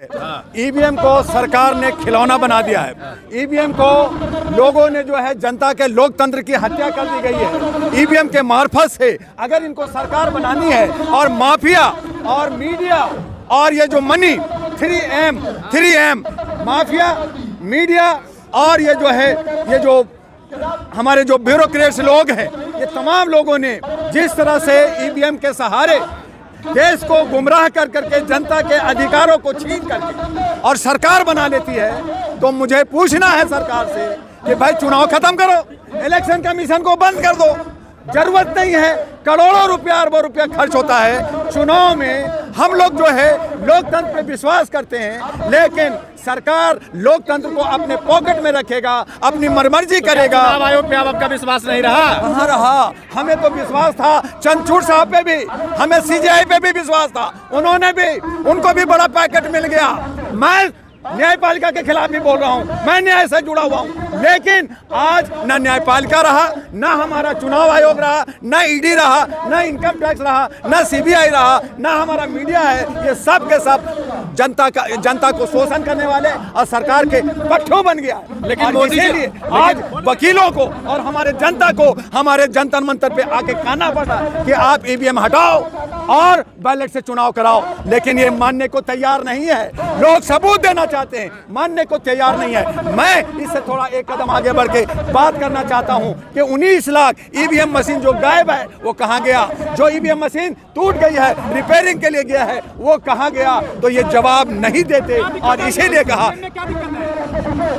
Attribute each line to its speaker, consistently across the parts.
Speaker 1: EVM को सरकार ने खिलौना बना दिया है। ईवीएम को लोगों ने जो है जनता के लोकतंत्र की हत्या कर दी गई है। ईवीएम के मार्फत से अगर इनको सरकार बनानी है और माफिया और मीडिया और ये जो मनी 3M माफिया मीडिया और ये जो है ये जो हमारे जो ब्यूरोक्रेट्स लोग हैं, ये तमाम लोगों ने जिस तरह से ईवीएम के सहारे देश को गुमराह कर करके जनता के अधिकारों को छीन करके और सरकार बना लेती है, तो मुझे पूछना है सरकार से कि भाई चुनाव खत्म करो, इलेक्शन कमीशन को बंद कर दो। जरूरत नहीं है, करोड़ों रुपया अरबों रुपया खर्च होता है चुनाव में। हम लोग जो है लोकतंत्र पे विश्वास करते हैं, लेकिन सरकार लोकतंत्र को अपने पॉकेट में रखेगा, अपनी मर्जी करेगा।
Speaker 2: चुनाव आयोग पे अब आपका विश्वास नहीं रहा?
Speaker 1: कहाँ रहा? हमें तो विश्वास था चंद्रचूड़ साहब पे भी, हमें सीजीआई पे भी विश्वास था, उन्होंने भी, उनको भी बड़ा पैकेट मिल गया। मैं न्यायपालिका के खिलाफ भी बोल रहा हूँ, मैं न्याय से जुड़ा हुआ हूँ, लेकिन आज न न्यायपालिका रहा, न हमारा चुनाव आयोग रहा, न ईडी रहा, न इनकम टैक्स रहा, न सीबीआई रहा, न हमारा मीडिया है। ये सब के सब जनता को शोषण करने वाले और सरकार के पट्टों बन गया।
Speaker 2: लेकिन मोदी जी
Speaker 1: आज वकीलों को और हमारे जनता को हमारे जंतर मंतर पे आके कहना पड़ा कि आप ईवीएम हटाओ और बैलेट से चुनाव कराओ, लेकिन ये मानने को तैयार नहीं है। लोग सबूत देना चाहते हैं, मानने को तैयार नहीं है। मैं इससे थोड़ा एक कदम आगे बढ़ के बात करना चाहता हूं कि 19 लाख ईवीएम मशीन जो गायब है वो कहां गया? जो ईवीएम मशीन टूट गई है, रिपेयरिंग के लिए गया है, वो कहां गया? तो ये जवाब नहीं देते और इसीलिए कहा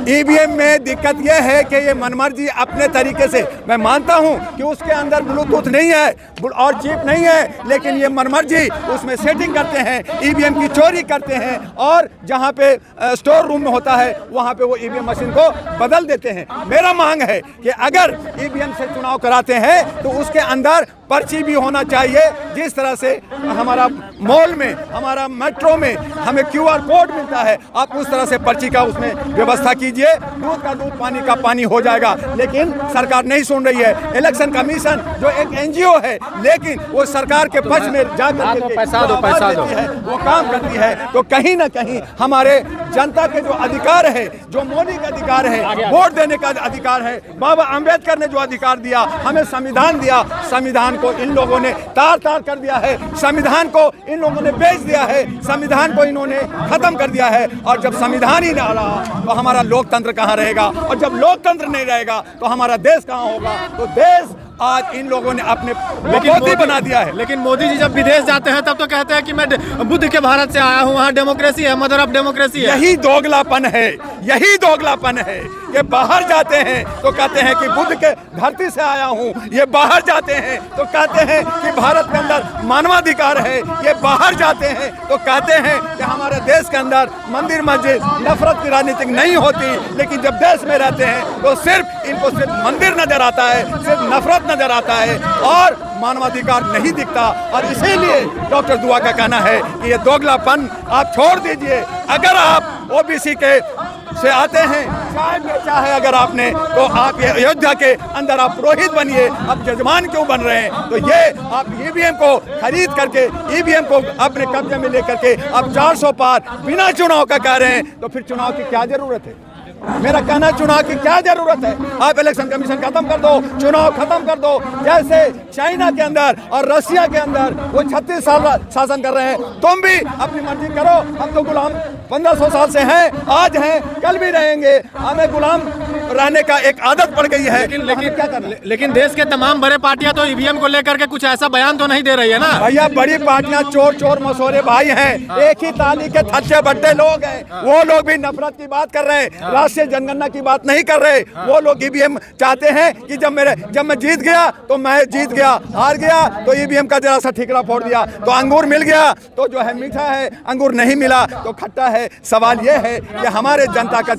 Speaker 1: ईवीएम में दिक्कत यह है कि ये मनमर्जी अपने तरीके से, मैं मानता हूं कि उसके अंदर ब्लूटूथ नहीं है और चिप नहीं है, लेकिन ये मनमर्जी उसमें सेटिंग करते हैं, ईवीएम की चोरी करते हैं और जहां पे स्टोर रूम में होता है वहां पे वो ईवीएम मशीन को बदल देते हैं। मेरा मांग है कि अगर ईवीएम से चुनाव कराते हैं तो उसके अंदर पर्ची भी होना चाहिए, जिस तरह से हमारा मॉल में, हमारा मेट्रो में हमें QR कोड मिलता है, आप उस तरह से पर्ची का उसमें व्यवस्था कीजिए। दूध का दूध, पानी का पानी हो जाएगा, लेकिन सरकार नहीं सुन रही है। इलेक्शन कमीशन जो एक NGO है, लेकिन वो सरकार के पक्ष में जाकर
Speaker 2: पैसा दो
Speaker 1: है, वो काम करती है। तो कहीं ना कहीं हमारे जनता के जो अधिकार है, जो मौलिक अधिकार है, वोट देने का अधिकार है, बाबा अंबेडकर ने जो अधिकार दिया, हमें संविधान दिया, संविधान को इन लोगों ने तार तार कर दिया है, संविधान को इन लोगों ने बेच दिया है, संविधान को इन्होंने खत्म कर दिया है। और जब संविधान ही ना रहा तो हमारा लोकतंत्र कहाँ रहेगा? और जब लोकतंत्र नहीं रहेगा तो हमारा देश कहाँ होगा? तो देश आज इन लोगों ने अपने मोदी बना दिया है।
Speaker 2: लेकिन मोदी जी जब विदेश जाते हैं तब तो कहते हैं कि मैं बुद्ध के भारत से आया हूँ, वहाँ डेमोक्रेसी है, मदर ऑफ डेमोक्रेसी है।
Speaker 1: यही दोगलापन है, यही दोगलापन है। ये बाहर जाते हैं तो कहते हैं कि बुद्ध के धरती से आया हूँ, ये बाहर जाते हैं तो कहते हैं कि भारत के अंदर मानवाधिकार है, ये बाहर जाते हैं तो कहते हैं कि हमारे देश के अंदर मंदिर मस्जिद नफरत की राजनीति नहीं होती। लेकिन जब देश में रहते हैं तो सिर्फ इनको सिर्फ मंदिर नजर आता है, सिर्फ नफरत नजर आता है और मानवाधिकार नहीं दिखता। और इसीलिए डॉक्टर दुआ का कहना है कि ये दोगलापन आप छोड़ दीजिए। अगर आप OBC के से आते हैं, चाहे अगर आपने, तो आप ये अयोध्या के अंदर आप पुरोहित बनिए, आप जजमान क्यों बन रहे हैं? तो ये आप ईवीएम को खरीद करके, ईवीएम को अपने कब्जे में लेकर के आप 400 पार बिना चुनाव का कह रहे हैं, तो फिर चुनाव की क्या जरूरत है? मेरा कहना, चुनाव की क्या जरूरत है? आप इलेक्शन कमीशन खत्म कर दो, चुनाव खत्म कर दो। जैसे चाइना के अंदर और रशिया के अंदर वो 36 साल शासन कर रहे हैं, तुम भी अपनी मर्जी करो। हम तो गुलाम 1500 साल से हैं, आज हैं, कल भी रहेंगे। हमें गुलाम रहने का एक आदत पड़ गई है।
Speaker 2: लेकिन देश के तमाम बड़े पार्टियां तो ईवीएम को लेकर के कुछ ऐसा बयान तो नहीं दे रही है ना?
Speaker 1: भैया, बड़ी पार्टियां चोर मसोरे भाई हैं, एक ही ताली के थच्चे बट्टे लोग हैं। वो लोग भी नफरत की बात कर रहे हैं, राष्ट्रीय जनगणना की बात नहीं कर रहे। वो लोग ईवीएम चाहते हैं कि जब मैं जीत गया तो मैं जीत गया, हार गया तो ईवीएम का जरा सा ठिकरा फोड़ दिया, तो अंगूर मिल गया तो जो है मीठा है, अंगूर नहीं मिला तो खट्टा है। सवाल ये है कि हमारे जनता का